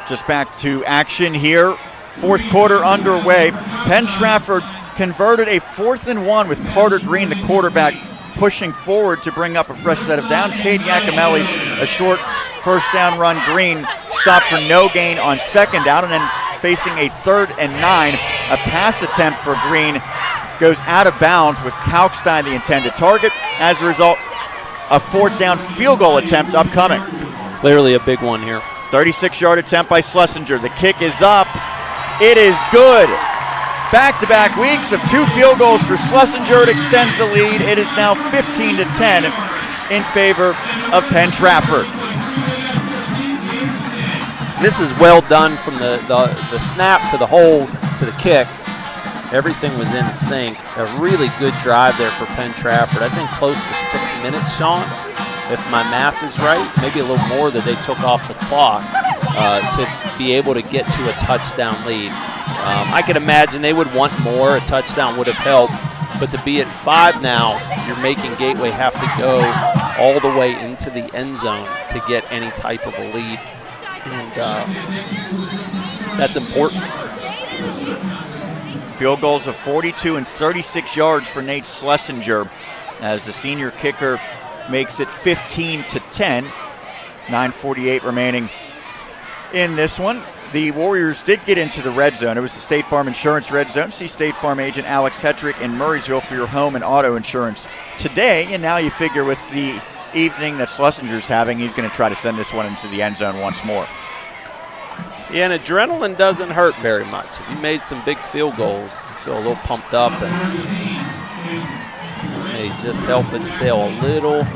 Just back to action here. Fourth quarter underway. Penn-Trafford converted a 4th and 1 with Carter Green, the quarterback, pushing forward to bring up a fresh set of downs. Cade Yakimelli, a short first down run. Green stopped for no gain on 2nd down, and then facing a 3rd and 9. A pass attempt for Green goes out of bounds with Kalkstein the intended target. As a result, a 4th down field goal attempt upcoming. Clearly a big one here. 36-yard attempt by Schlesinger. The kick is up. It is good. Back-to-back weeks of 2 field goals for Schlesinger. It extends the lead. It is now 15-10 in favor of Penn-Trafford. This is well done from the snap to the hold to the kick. Everything was in sync. A really good drive there for Penn-Trafford. I think close to 6 minutes, Sean, if my math is right. Maybe a little more that they took off the clock to be able to get to a touchdown lead. I can imagine they would want more. A touchdown would have helped. But to be at 5 now, you're making Gateway have to go all the way into the end zone to get any type of a lead. And that's important. Field goals of 42 and 36 yards for Nate Schlesinger as the senior kicker makes it 15-10. 9:48 remaining in this one. The Warriors did get into the red zone. It was the State Farm Insurance red zone. See State Farm agent Alex Hetrick in Murraysville for your home and auto insurance today. And now you figure with the evening that Schlesinger's having, he's going to try to send this one into the end zone once more. Yeah, and adrenaline doesn't hurt very much. If you made some big field goals, you feel a little pumped up, and they just help it sail a little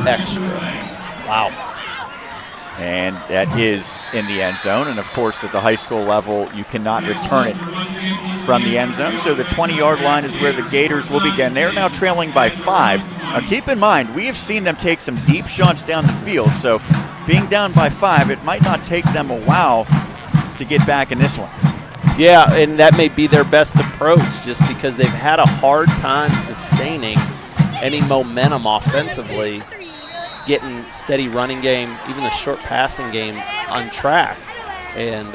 extra. Wow. And that is in the end zone. And, of course, at the high school level, you cannot return it from the end zone. So the 20-yard line is where the Gators will begin. They're now trailing by 5. Now, keep in mind, we have seen them take some deep shots down the field. So being down by 5, it might not take them a while to get back in this one. Yeah, and that may be their best approach just because they've had a hard time sustaining any momentum offensively, getting steady running game, even the short passing game on track. And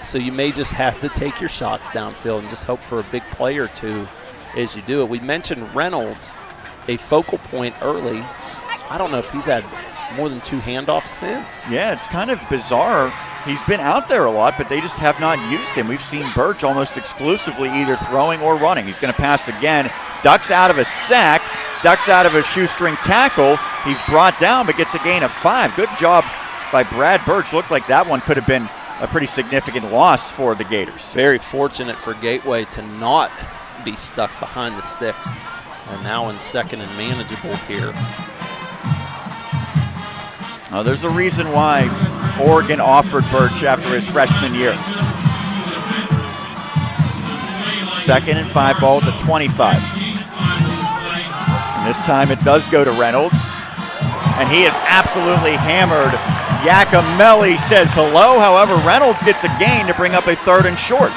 so you may just have to take your shots downfield and just hope for a big play or two as you do it. We mentioned Reynolds, a focal point early. I don't know if he's had more than 2 handoffs since. Yeah, it's kind of bizarre. He's been out there a lot, but they just have not used him. We've seen Birch almost exclusively either throwing or running. He's going to pass again. Ducks out of a sack. Ducks out of a shoestring tackle. He's brought down but gets a gain of 5. Good job by Brad Birch. Looked like that one could have been a pretty significant loss for the Gators. Very fortunate for Gateway to not be stuck behind the sticks. And now in 2nd and manageable here. There's a reason why Oregon offered Birch after his freshman year. 2nd and 5 ball at the 25. And this time it does go to Reynolds. And he is absolutely hammered. Yakimelli says hello. However, Reynolds gets a gain to bring up a 3rd and short.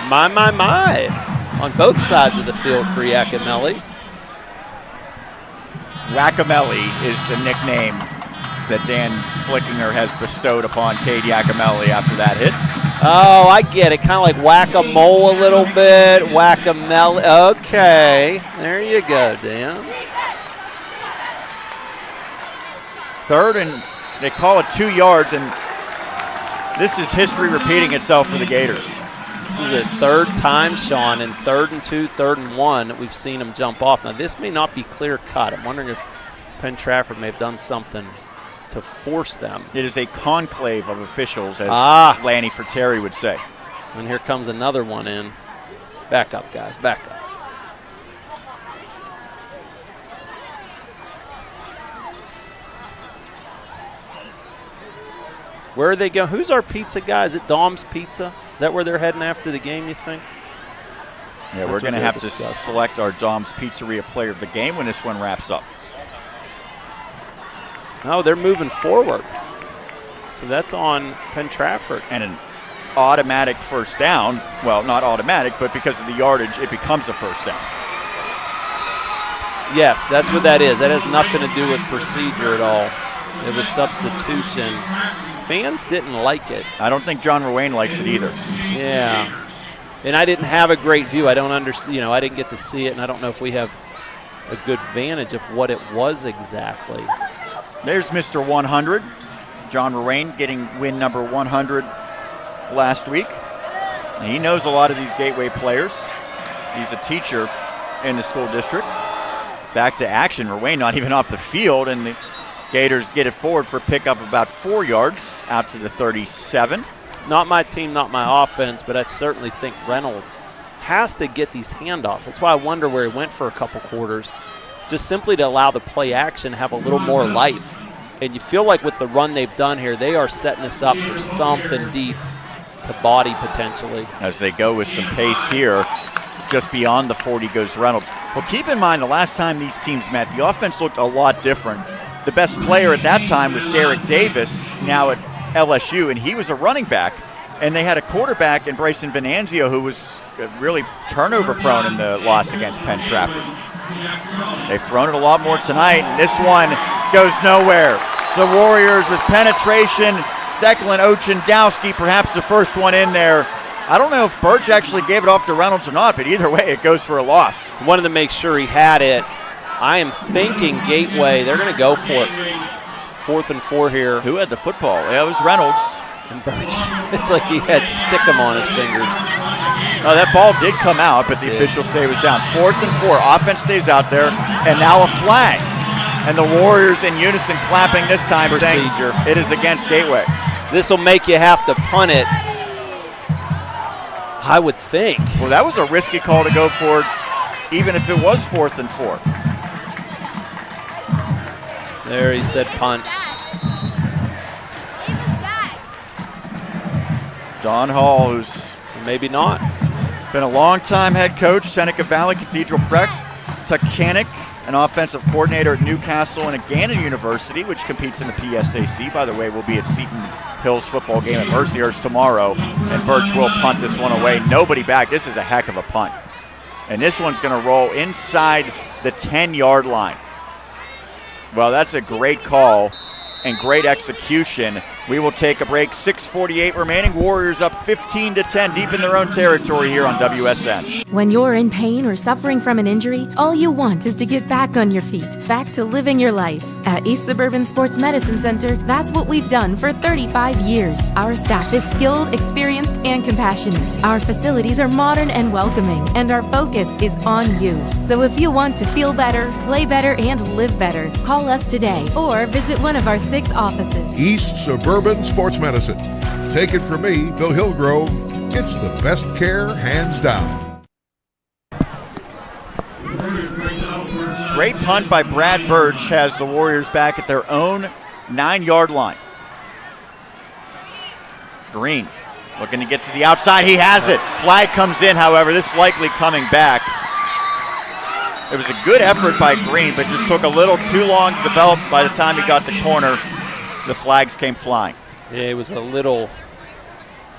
My. On both sides of the field for Yakimelli. Whack-a-melly is the nickname that Dan Flickinger has bestowed upon Cade Yakimelli after that hit. Oh, I get it. Kind of like whack-a-mole a little bit. Whack-a-melly. Okay. There you go, Dan. 3rd and they call it 2 yards, and this is history repeating itself for the Gators. This is a 3rd time, Sean, in 3rd and 2, 3rd and 1 that we've seen him jump off. Now, this may not be clear-cut. I'm wondering if Penn-Trafford may have done something to force them. It is a conclave of officials, as Lanny Fratteri would say. And here comes another one in. Back up, guys, back up. Where are they going? Who's our pizza guy? Is it Dom's Pizza? Is that where they're heading after the game, you think? Yeah, we're going to have to select our Dom's Pizzeria player of the game when this one wraps up. No, they're moving forward. So that's on Penn-Trafford. And an automatic first down. Well, not automatic, but because of the yardage, it becomes a first down. Yes, that's what that is. That has nothing to do with procedure at all. It was substitution fans didn't like it. I don't think John Ruane likes it either. Yeah. And I didn't have a great view. I don't understand, I didn't get to see it, and I don't know if we have a good vantage of what it was exactly. There's Mr. 100, John Ruane, getting win number 100 last week. And he knows a lot of these Gateway players. He's a teacher in the school district. Back to action. Ruane not even off the field, and the Gators get it forward for pickup about 4 yards out to the 37. Not my team, not my offense, but I certainly think Reynolds has to get these handoffs. That's why I wonder where he went for a couple quarters, just simply to allow the play action have a little more life. And you feel like with the run they've done here, they are setting us up for something deep to body potentially. As they go with some pace here, just beyond the 40 goes Reynolds. Well, keep in mind the last time these teams met, the offense looked a lot different. The best player at that time was Derek Davis, now at LSU, and he was a running back. And they had a quarterback in Bryson Venanzio who was really turnover prone in the loss against Penn-Trafford. They've thrown it a lot more tonight, and this one goes nowhere. The Warriors with penetration. Declan Ochendowski, perhaps the first one in there. I don't know if Birch actually gave it off to Reynolds or not, but either way, it goes for a loss. Wanted to make sure he had it. I am thinking Gateway, they're going to go for it. 4th and 4 here. Who had the football? Yeah, it was Reynolds. And Birch, it's like he had stickum on his fingers. Oh, that ball did come out, but the officials say it was down. 4th and 4, offense stays out there, and now a flag. And the Warriors in unison clapping this time, Procedure. saying it is against Gateway. This will make you have to punt it, I would think. Well, that was a risky call to go for it, even if it was 4th and 4. There he said punt. Don Hall, who's maybe not been a long-time head coach, Seneca Valley Cathedral Prep, Tucanic, an offensive coordinator at Newcastle and at Gannon University, which competes in the PSAC. By the way, we'll be at Seton Hill's football game at Mercyhurst tomorrow, and Birch will punt this one away. Nobody back. This is a heck of a punt. And this one's going to roll inside the 10-yard line. Well, that's a great call and great execution. We will take a break. 6:48 remaining. Warriors up 15-10, deep in their own territory here on WSN. When you're in pain or suffering from an injury, all you want is to get back on your feet, back to living your life. At East Suburban Sports Medicine Center, that's what we've done for 35 years. Our staff is skilled, experienced, and compassionate. Our facilities are modern and welcoming, and our focus is on you. So if you want to feel better, play better, and live better, call us today or visit one of our 6 offices. East Suburban Sports Medicine. Take it from me, Bill Hillgrove. It's the best care, hands down. Great punt by Brad Birch has the Warriors back at their own 9-yard line. Green looking to get to the outside. He has it. Flag comes in, however. This likely coming back. It was a good effort by Green, but just took a little too long to develop. By the time he got the corner, the flags came flying. Yeah, it was a little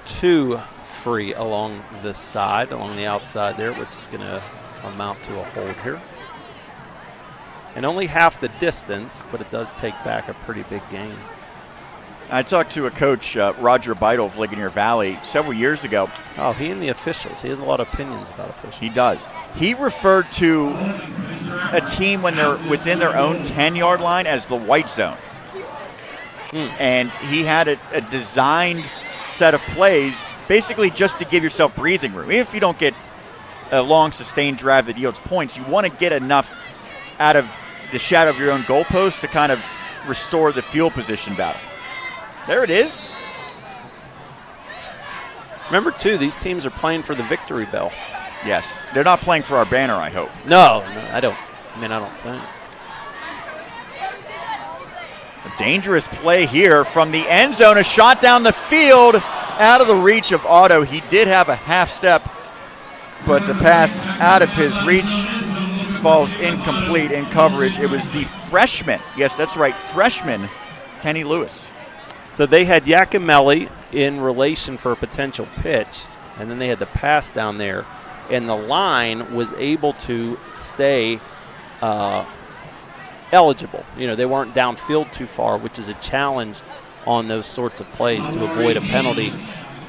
too free along the side, along the outside there, which is going to amount to a hold here. And only half the distance, but it does take back a pretty big gain. I talked to a coach, Roger Beidel of Ligonier Valley, several years ago. Oh, he and the officials. He has a lot of opinions about officials. He does. He referred to a team when they're within their own 10-yard line as the white zone. And he had a designed set of plays basically just to give yourself breathing room. Even if you don't get a long, sustained drive that yields points, you want to get enough out of the shadow of your own goalpost to kind of restore the field position battle. There it is. Remember, too, these teams are playing for the victory bell. Yes. They're not playing for our banner, I hope. No, I don't. I don't think. A dangerous play here from the end zone. A shot down the field out of the reach of Otto. He did have a half step, but the pass out of his reach falls incomplete in coverage. It was the freshman. Yes, that's right. Freshman Kenny Lewis. So they had Yakimelli in relation for a potential pitch, and then they had the pass down there, and the line was able to stay eligible. They weren't downfield too far, which is a challenge on those sorts of plays to avoid a penalty.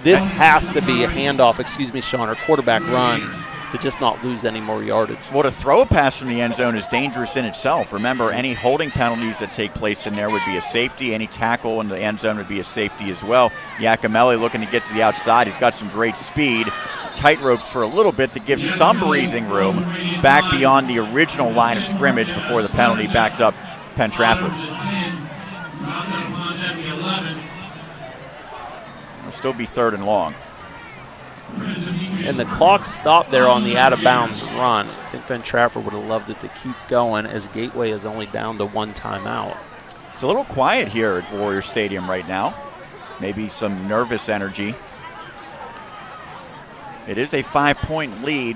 This has to be a handoff, Sean, or quarterback run to just not lose any more yardage. Well, to throw a pass from the end zone is dangerous in itself. Remember, any holding penalties that take place in there would be a safety. Any tackle in the end zone would be a safety as well. Iacomelli looking to get to the outside. He's got some great speed. Tightrope for a little bit to give some breathing room back beyond the original line of scrimmage before the penalty backed up Penn-Trafford. It'll still be 3rd and long. And the clock stopped there on the out-of-bounds run. I think Penn-Trafford would have loved it to keep going, as Gateway is only down to 1 timeout. It's a little quiet here at Warrior Stadium right now. Maybe some nervous energy. It is a 5-point lead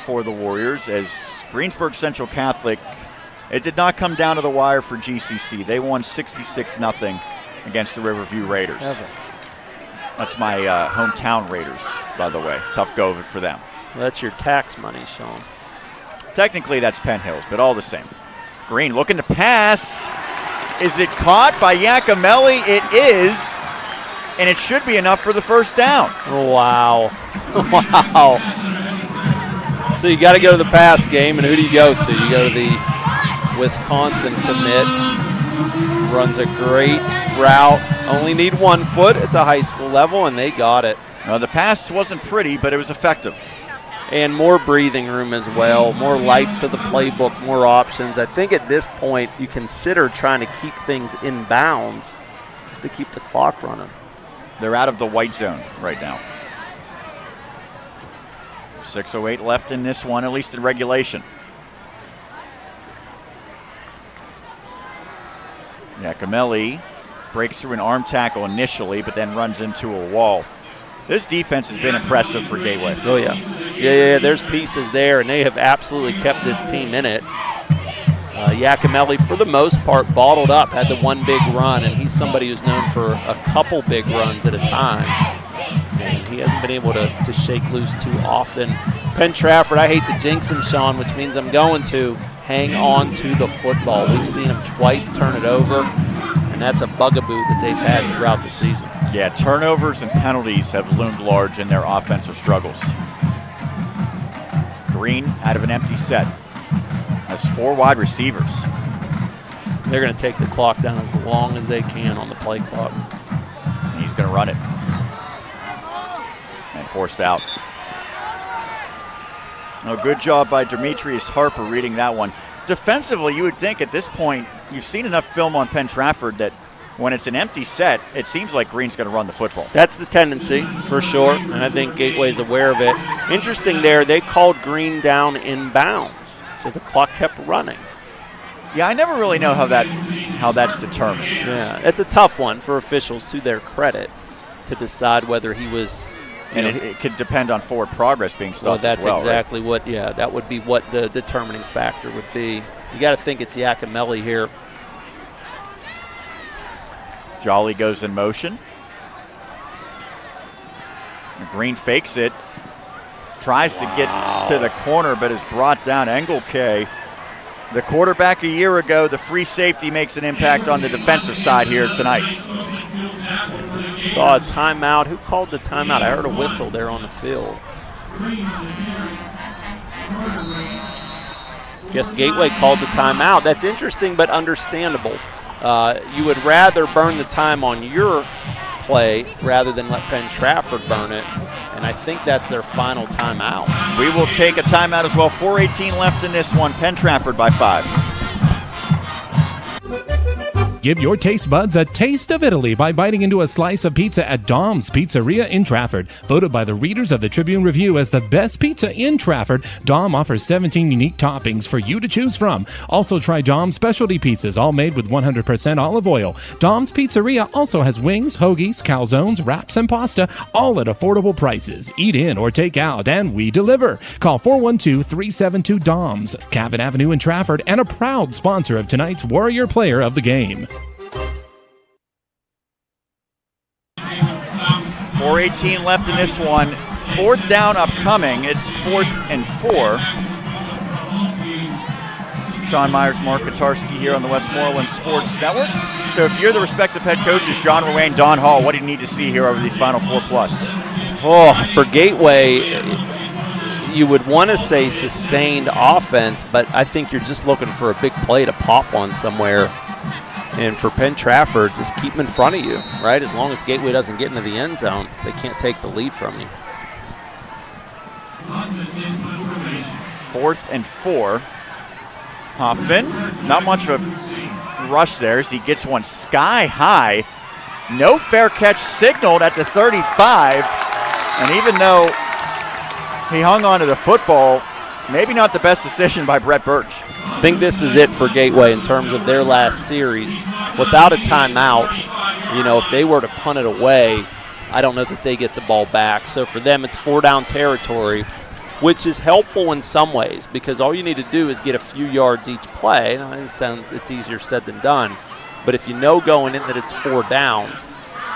for the Warriors, as Greensburg Central Catholic, it did not come down to the wire for GCC. They won 66-0 against the Riverview Raiders. That's my hometown Raiders, by the way. Tough go of it for them. Well, that's your tax money, Sean. Technically, that's Penn Hills, but all the same. Green looking to pass. Is it caught by Iacomelli? It is, and it should be enough for the first down. Oh, wow. Wow. So you got to go to the pass game, and who do you go to? You go to the Wisconsin commit. Runs a great route. Only need 1 foot at the high school level, and they got it. Well, the pass wasn't pretty, but it was effective. And more breathing room as well, more life to the playbook, more options. I think at this point you consider trying to keep things in bounds just to keep the clock running. They're out of the white zone right now. 6:08 left in this one, at least in regulation. Iacomelli breaks through an arm tackle initially, but then runs into a wall. This defense has been impressive for Gateway. Oh, yeah. Yeah, there's pieces there, and they have absolutely kept this team in it. Iacomelli, for the most part, bottled up, had the 1 big run, and he's somebody who's known for a couple big runs at a time. And he hasn't been able to shake loose too often. Penn-Trafford, I hate to jinx him, Sean, which means I'm going to hang on to the football. We've seen him twice turn it over, and that's a bugaboo that they've had throughout the season. Yeah, turnovers and penalties have loomed large in their offensive struggles. Green out of an empty set. Has 4 wide receivers. They're going to take the clock down as long as they can on the play clock. And he's going to run it. And forced out. Oh, good job by Demetrius Harper reading that one. Defensively, you would think at this point, you've seen enough film on Penn-Trafford that when it's an empty set, it seems like Green's going to run the football. That's the tendency, for sure, and I think Gateway's aware of it. Interesting there, they called Green down in bounds, so the clock kept running. Yeah, I never really know how that's determined. Yeah, it's a tough one for officials, to their credit, to decide whether he was... And it could depend on forward progress being stopped that's as well, exactly right? what, yeah, that would be what the determining factor would be. You got to think it's Iacomelli here. Jolly goes in motion. Green fakes it. Tries to get to the corner, but is brought down. Engelke, the quarterback a year ago, the free safety makes an impact on the defensive side here tonight. Saw a timeout. Who called the timeout? I heard a whistle there on the field. Guess Gateway called the timeout. That's interesting but understandable. You would rather burn the time on your play rather than let Penn-Trafford burn it, and I think that's their final timeout. We will take a timeout as well. 4:18 left in this one. Penn-Trafford by 5. Give your taste buds a taste of Italy by biting into a slice of pizza at Dom's Pizzeria in Trafford. Voted by the readers of the Tribune Review as the best pizza in Trafford, Dom offers 17 unique toppings for you to choose from. Also try Dom's specialty pizzas, all made with 100% olive oil. Dom's Pizzeria also has wings, hoagies, calzones, wraps, and pasta, all at affordable prices. Eat in or take out, and we deliver. Call 412-372-DOMS. Cabot Avenue in Trafford, and a proud sponsor of tonight's Warrior Player of the Game. 4:18 left in this one. 4th down upcoming. It's 4th and 4. Sean Myers, Mark Katarski here on the Westmoreland Sports Network. So if you're the respective head coaches, John Ruane, Don Hall, what do you need to see here over these final 4+? Oh, for Gateway, you would want to say sustained offense, but I think you're just looking for a big play to pop one somewhere. And for Penn-Trafford, just keep them in front of you, right? As long as Gateway doesn't get into the end zone, they can't take the lead from you. 4th and 4. Hoffman, not much of a rush there as he gets one sky high. No fair catch signaled at the 35. And even though he hung on to the football, maybe not the best decision by Brett Birch. I think this is it for Gateway in terms of their last series. Without a timeout, if they were to punt it away, I don't know that they get the ball back. So for them, it's 4-down territory, which is helpful in some ways because all you need to do is get a few yards each play. Now, it's easier said than done. But if you know going in that it's 4 downs,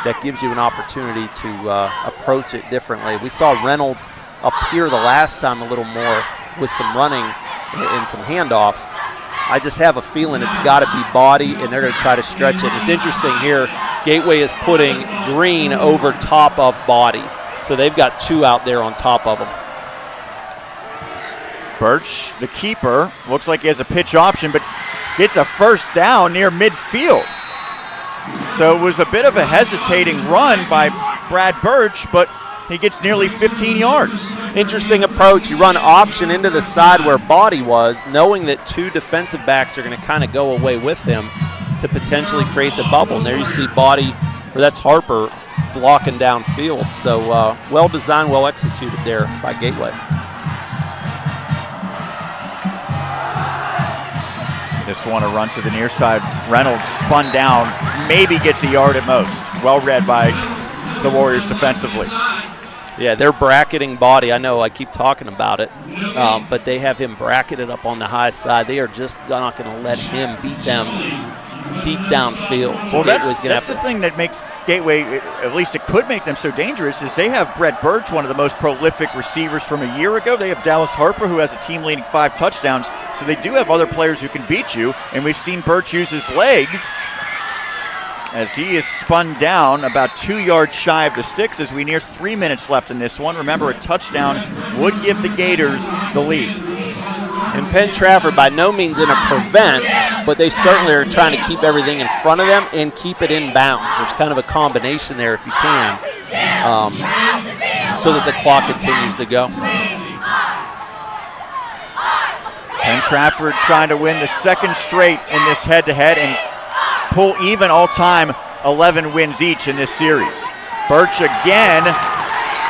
that gives you an opportunity to approach it differently. We saw Reynolds up here the last time a little more with some running and some handoffs. I just have a feeling it's got to be body, and they're going to try to stretch it. It's interesting here, Gateway is putting Green over top of body. So they've got 2 out there on top of them. Birch, the keeper, looks like he has a pitch option, but gets a first down near midfield. So it was a bit of a hesitating run by Brad Birch, but he gets nearly 15 yards. Interesting approach. You run option into the side where body was, knowing that 2 defensive backs are going to kind of go away with him to potentially create the bubble. And there you see body, or that's Harper, blocking downfield. So well designed, well executed there by Gateway. This one, a run to the near side. Reynolds spun down, maybe gets a yard at most. Well read by the Warriors defensively. Yeah, they're bracketing body. I know I keep talking about it, but they have him bracketed up on the high side. They are just not going to let him beat them deep downfield. So well, that's the thing that makes Gateway, at least it could make them so dangerous, is they have Brett Birch, one of the most prolific receivers from a year ago. They have Dallas Harper, who has a team-leading 5 touchdowns. So they do have other players who can beat you, and we've seen Birch use his legs as he is spun down about 2 yards shy of the sticks as we near 3 minutes left in this one. Remember, a touchdown would give the Gators the lead. And Penn-Trafford by no means in a prevent, but they certainly are trying to keep everything in front of them and keep it in bounds. There's kind of a combination there if you can, so that the clock continues to go. Penn-Trafford trying to win the 2nd straight in this head-to-head and pull even all-time 11 wins each in this series. Birch again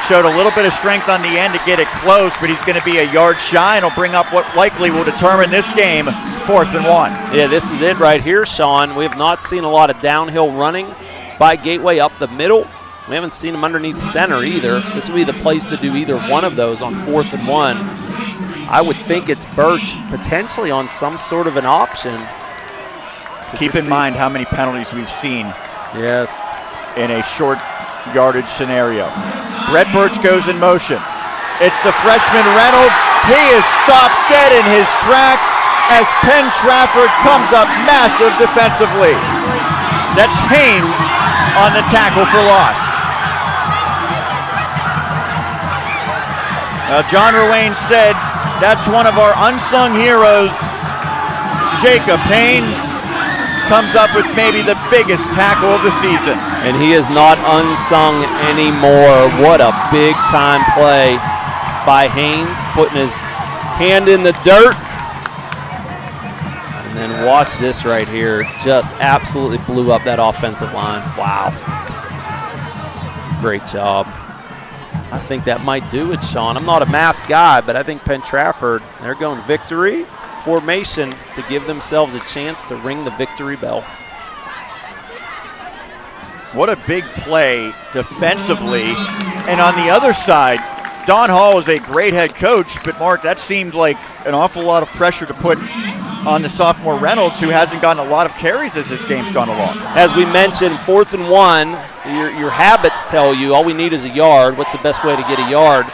showed a little bit of strength on the end to get it close, but he's going to be a yard shy and will bring up what likely will determine this game, 4th and 1. Yeah, this is it right here, Sean. We have not seen a lot of downhill running by Gateway up the middle. We haven't seen them underneath center either. This would be the place to do either one of those on 4th and 1. I would think it's Birch potentially on some sort of an option. Keep in mind how many penalties we've seen yes, in a short yardage scenario. Brett Birch goes in motion. It's the freshman Reynolds. He is stopped dead in his tracks as Penn-Trafford comes up massive defensively. That's Haynes on the tackle for loss. Now, John Ruane said that's one of our unsung heroes. Jacob Haynes comes up with maybe the biggest tackle of the season. And he is not unsung anymore. What a big-time play by Haynes, putting his hand in the dirt. And then watch this right here. Just absolutely blew up that offensive line. Wow. Great job. I think that might do it, Sean. I'm not a math guy, but I think Penn-Trafford, they're going victory formation to give themselves a chance to ring the victory bell. What a big play defensively. And on the other side, Don Hall is a great head coach, but Mark, that seemed like an awful lot of pressure to put on the sophomore Reynolds, who hasn't gotten a lot of carries as this game's gone along. As we mentioned, 4th and 1, your habits tell you all we need is a yard. What's the best way to get a yard?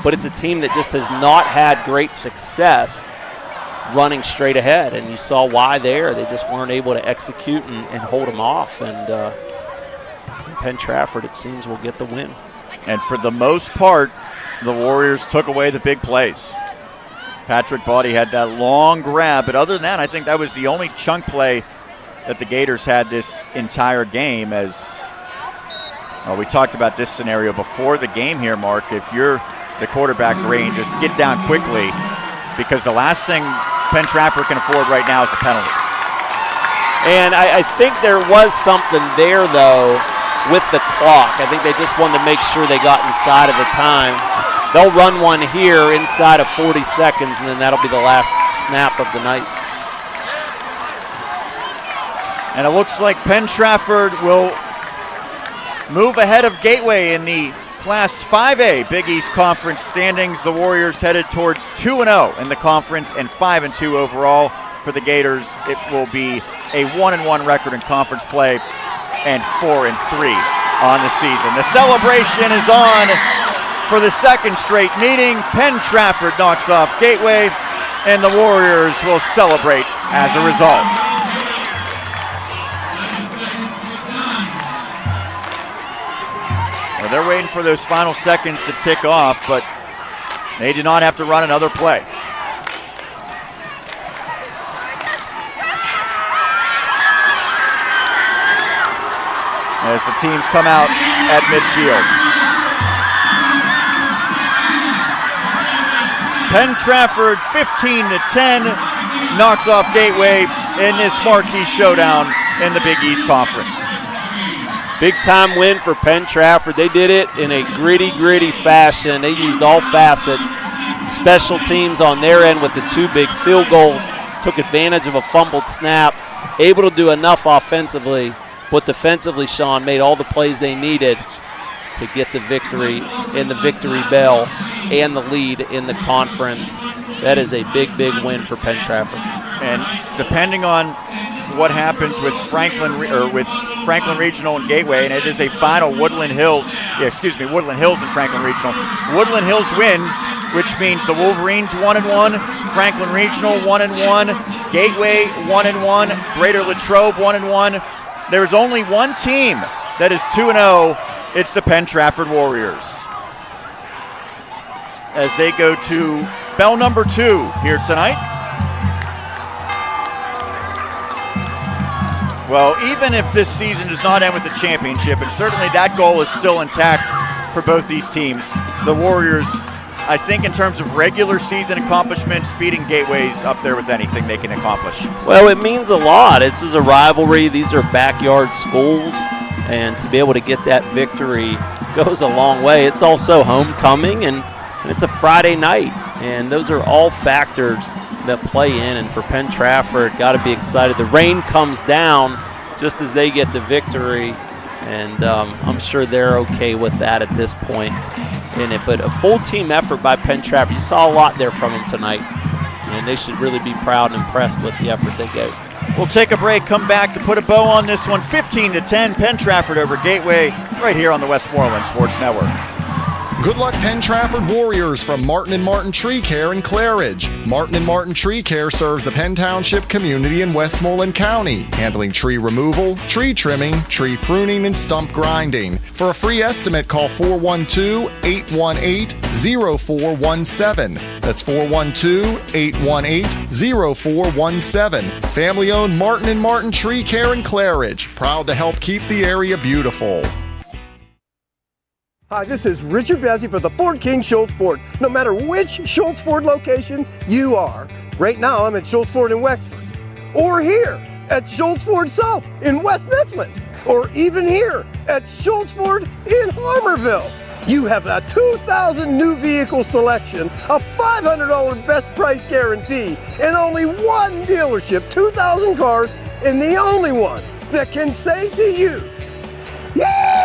But it's a team that just has not had great success running straight ahead, and you saw why there. They just weren't able to execute and hold them off, and Penn-Trafford, it seems, will get the win. And for the most part, the Warriors took away the big plays. Patrick Baudy had that long grab, but other than that, I think that was the only chunk play that the Gators had this entire game. As we talked about this scenario before the game here, Mark. If you're the quarterback range, just get down quickly, because the last thing Penn-Trafford can afford right now is a penalty. And I think there was something there, though, with the clock. I think they just wanted to make sure they got inside of the time. They'll run one here inside of 40 seconds, and then that'll be the last snap of the night. And it looks like Penn-Trafford will move ahead of Gateway in the Class 5A Big East Conference standings. The Warriors headed towards 2-0 in the conference and 5-2 overall. For the Gators, it will be a 1-1 record in conference play and 4-3 on the season. The celebration is on for the second straight meeting. Penn-Trafford knocks off Gateway, and the Warriors will celebrate as a result. Well, they're waiting for those final seconds to tick off, but they did not have to run another play. As the teams come out at midfield. Penn-Trafford 15-10 knocks off Gateway in this marquee showdown in the Big East Conference. Big time win for Penn-Trafford. They did it in a gritty fashion. They used all facets. Special teams on their end with the 2 big field goals. Took advantage of a fumbled snap. Able to do enough offensively. But defensively, Sean, made all the plays they needed to get the victory in the victory bell and the lead in the conference. That is a big win for Penn-Trafford. And depending on what happens with Franklin Regional and Gateway, and it is a final Woodland Hills and Franklin Regional. Woodland Hills wins, which means the Wolverines 1-1, Franklin Regional 1-1, Gateway 1-1, Greater Latrobe 1-1. There's only one team that is 2-0. It's the Penn-Trafford Warriors, as they go to bell number 2 here tonight. Well, even if this season does not end with a championship, and certainly that goal is still intact for both these teams, the Warriors, I think in terms of regular season accomplishments, beating Gateway's up there with anything they can accomplish. Well, it means a lot. This is a rivalry. These are backyard schools, and to be able to get that victory goes a long way. It's also homecoming, and it's a Friday night, and those are all factors that play in. And for Penn-Trafford, got to be excited. The rain comes down just as they get the victory, and I'm sure they're okay with that at this point in it. But a full team effort by Penn-Trafford. You saw a lot there from them tonight, and they should really be proud and impressed with the effort they gave. We'll take a break, come back to put a bow on this one. 15-10, Penn-Trafford over Gateway, right here on the Westmoreland Sports Network. Good luck, Penn-Trafford Warriors, from Martin & Martin Tree Care in Claridge. Martin & Martin Tree Care serves the Penn Township community in Westmoreland County, handling tree removal, tree trimming, tree pruning, and stump grinding. For a free estimate, call 412-818-0417. That's 412-818-0417. Family-owned Martin & Martin Tree Care in Claridge, proud to help keep the area beautiful. Hi, this is Richard Bazzi for the Ford King Schultz Ford. No matter which Schultz Ford location you are, right now I'm at Schultz Ford in Wexford, or here at Schultz Ford South in West Mifflin, or even here at Schultz Ford in Harmerville. You have a 2,000 new vehicle selection, a $500 best price guarantee, and only one dealership, 2,000 cars, and the only one that can say to you, yeah!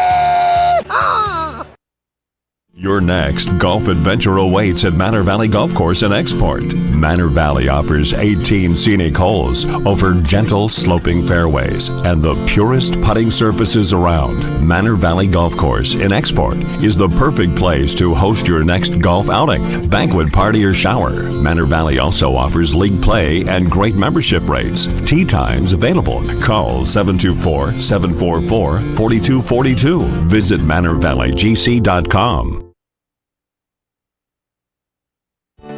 Your next golf adventure awaits at Manor Valley Golf Course in Export. Manor Valley offers 18 scenic holes over gentle sloping fairways and the purest putting surfaces around. Manor Valley Golf Course in Export is the perfect place to host your next golf outing, banquet party, or shower. Manor Valley also offers league play and great membership rates. Tee times available. Call 724-744-4242. Visit ManorValleyGC.com.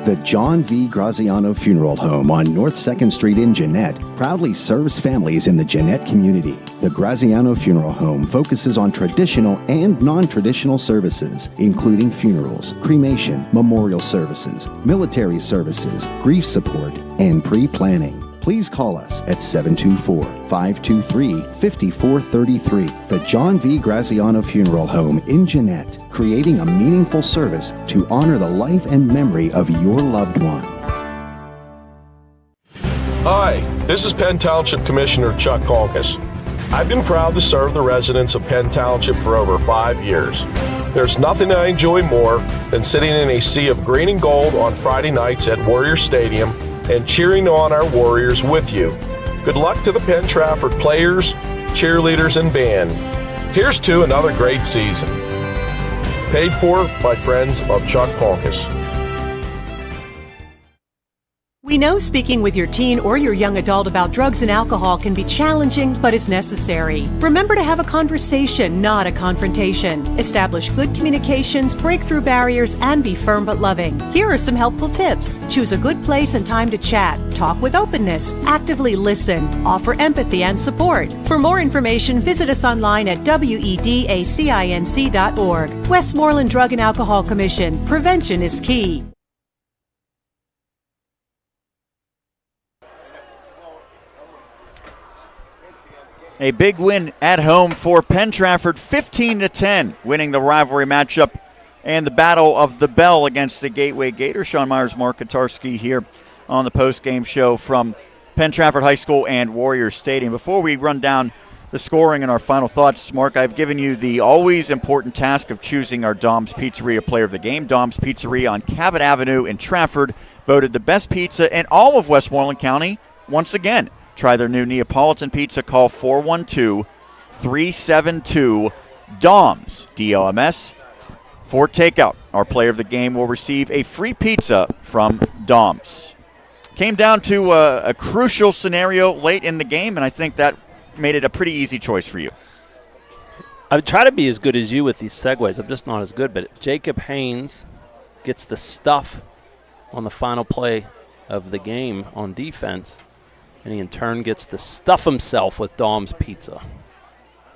The John V. Graziano Funeral Home on North 2nd Street in Jeanette proudly serves families in the Jeanette community. The Graziano Funeral Home focuses on traditional and non-traditional services, including funerals, cremation, memorial services, military services, grief support, and pre-planning. Please call us at 724-523-5433. The John V. Graziano Funeral Home in Jeanette, creating a meaningful service to honor the life and memory of your loved one. Hi, this is Penn Township Commissioner Chuck Conkus. I've been proud to serve the residents of Penn Township for over 5 years. There's nothing I enjoy more than sitting in a sea of green and gold on Friday nights at Warrior Stadium and cheering on our Warriors with you. Good luck to the Penn-Trafford players, cheerleaders, and band. Here's to another great season. Paid for by friends of Chuck Conkus. We know speaking with your teen or your young adult about drugs and alcohol can be challenging, but is necessary. Remember to have a conversation, not a confrontation. Establish good communications, break through barriers, and be firm but loving. Here are some helpful tips. Choose a good place and time to chat. Talk with openness. Actively listen. Offer empathy and support. For more information, visit us online at wedacinc.org. Westmoreland Drug and Alcohol Commission. Prevention is key. A big win at home for Penn-Trafford, 15-10, winning the rivalry matchup and the Battle of the Bell against the Gateway Gators. Sean Myers, Mark Katarski here on the post-game show from Penn-Trafford High School and Warriors Stadium. Before we run down the scoring and our final thoughts, Mark, I've given you the always important task of choosing our Dom's Pizzeria player of the game. Dom's Pizzeria on Cabot Avenue in Trafford, voted the best pizza in all of Westmoreland County once again. Try their new Neapolitan pizza. Call 412-372-DOMS, D-O-M-S, for takeout. Our player of the game will receive a free pizza from DOMS. Came down to a crucial scenario late in the game, and I think that made it a pretty easy choice for you. I would try to be as good as you with these segues. I'm just not as good, but Jacob Haynes gets the stuff on the final play of the game on defense, and he in turn gets to stuff himself with Dom's Pizza.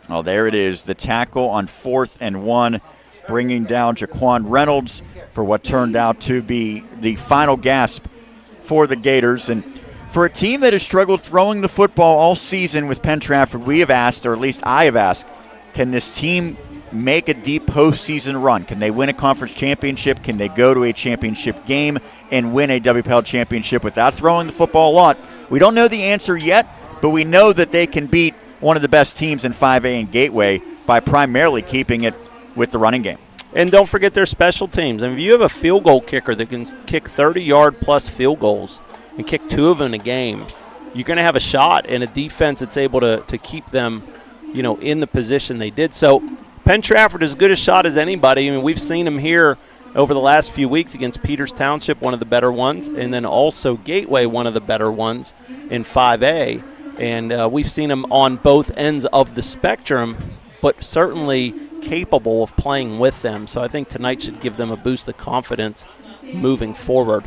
Oh, there it is. The tackle on 4th and 1, bringing down Jaquan Reynolds for what turned out to be the final gasp for the Gators. And for a team that has struggled throwing the football all season with Penn-Trafford, we have asked, or at least I have asked, can this team make a deep postseason run? Can they win a conference championship? Can they go to a championship game and win a WPL championship without throwing the football a lot? We don't know the answer yet, but we know that they can beat one of the best teams in 5A and Gateway by primarily keeping it with the running game. And don't forget their special teams. I mean, if you have a field goal kicker that can kick 30-yard plus field goals and kick 2 of them in a game, you're going to have a shot in a defense that's able to keep them, in the position they did. So Penn-Trafford is as good a shot as anybody. I mean, we've seen them here over the last few weeks against Peters Township, one of the better ones, and then also Gateway, one of the better ones in 5A. And we've seen them on both ends of the spectrum, but certainly capable of playing with them. So I think tonight should give them a boost of confidence moving forward.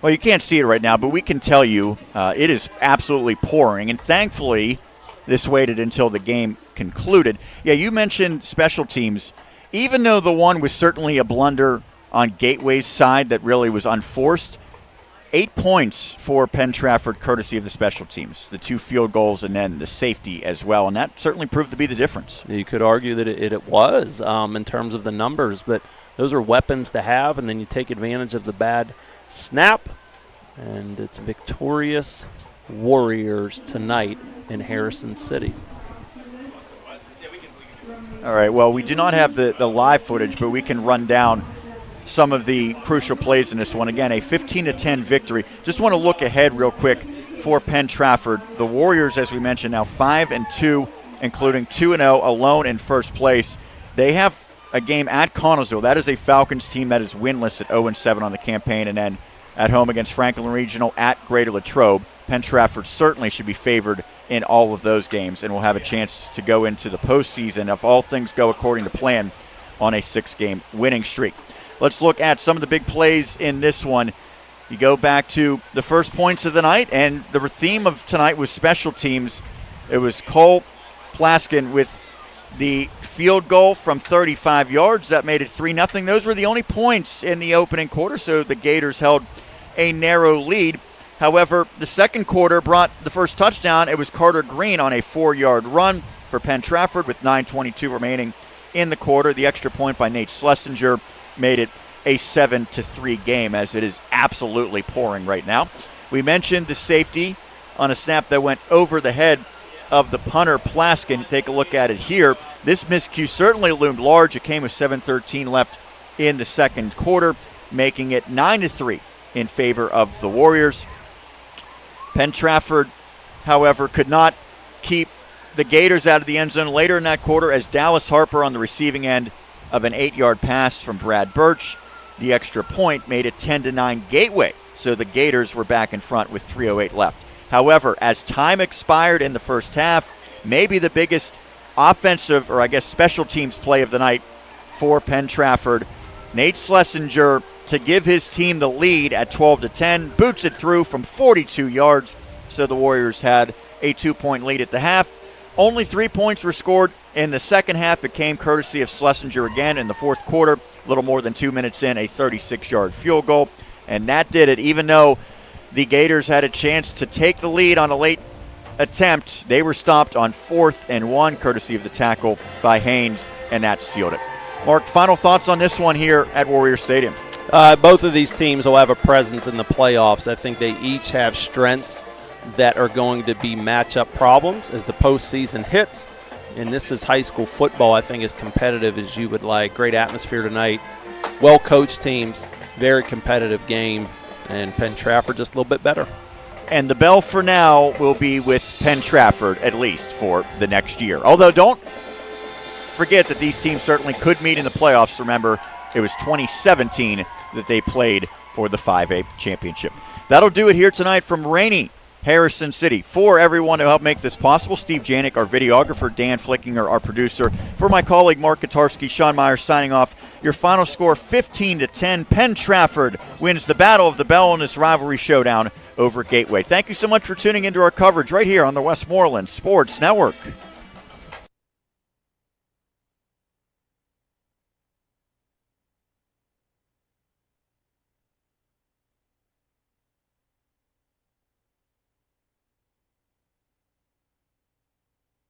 Well, you can't see it right now, but we can tell you it is absolutely pouring. And thankfully, this waited until the game concluded. Yeah, you mentioned special teams. Even though the one was certainly a blunder on Gateway's side that really was unforced, 8 points for Penn-Trafford courtesy of the special teams, the 2 field goals and then the safety as well, and that certainly proved to be the difference. You could argue that it was in terms of the numbers, but those are weapons to have, and then you take advantage of the bad snap, and it's victorious Warriors tonight in Harrison City. All right, well, we do not have the live footage, but we can run down some of the crucial plays in this one. Again, a 15-10 victory. Just want to look ahead real quick for Penn-Trafford. The Warriors, as we mentioned, now 5-2, including 2-0, alone in first place. They have a game at Connellsville. That is a Falcons team that is winless at 0-7 on the campaign, and then at home against Franklin Regional, at Greater Latrobe. Penn-Trafford certainly should be favored in all of those games and will have a chance to go into the postseason if all things go according to plan on a 6-game winning streak. Let's look at some of the big plays in this one. You go back to the first points of the night, and the theme of tonight was special teams. It was Cole Plaskin with the field goal from 35 yards. That made it 3-0. Those were the only points in the opening quarter, so the Gators held a narrow lead. However, the second quarter brought the first touchdown. It was Carter Green on a 4-yard run for Penn-Trafford with 9:22 remaining in the quarter. The extra point by Nate Schlesinger made it a 7-3 game, as it is absolutely pouring right now. We mentioned the safety on a snap that went over the head of the punter Plaskin. Take a look at it here. This miscue certainly loomed large. It came with 7:13 left in the second quarter, making it 9-3 in favor of the Warriors. Penn-Trafford, however, could not keep the Gators out of the end zone later in that quarter, as Dallas Harper on the receiving end of an 8-yard pass from Brad Birch. The extra point made it 10-9 Gateway, so the Gators were back in front with 3:08 left. However, as time expired in the first half, maybe the biggest offensive, or I guess special teams play of the night for Penn-Trafford, Nate Schlesinger, to give his team the lead at 12-10, boots it through from 42 yards, so the Warriors had a 2-point lead at the half. Only 3 points were scored in the second half. It came courtesy of Schlesinger again in the fourth quarter, a little more than 2 minutes in, a 36-yard field goal, and that did it. Even though the Gators had a chance to take the lead on a late attempt, they were stopped on 4th and 1, courtesy of the tackle by Haynes, and that sealed it. Mark, final thoughts on this one here at Warrior Stadium? Both of these teams will have a presence in the playoffs. I think they each have strengths that are going to be matchup problems as the postseason hits. And this is high school football, I think, as competitive as you would like. Great atmosphere tonight. Well-coached teams, very competitive game, and Penn-Trafford just a little bit better. And the bell for now will be with Penn-Trafford, at least for the next year. Although don't forget that these teams certainly could meet in the playoffs. Remember, it was 2017 that they played for the 5A championship. That'll do it here tonight from rainy Harrison City. For everyone who helped make this possible, Steve Janik, our videographer, Dan Flickinger, our producer. For my colleague, Mark Katarski, Sean Myers signing off. Your final score, 15-10. Penn-Trafford wins the Battle of the Bell in this rivalry showdown over Gateway. Thank you so much for tuning into our coverage right here on the Westmoreland Sports Network.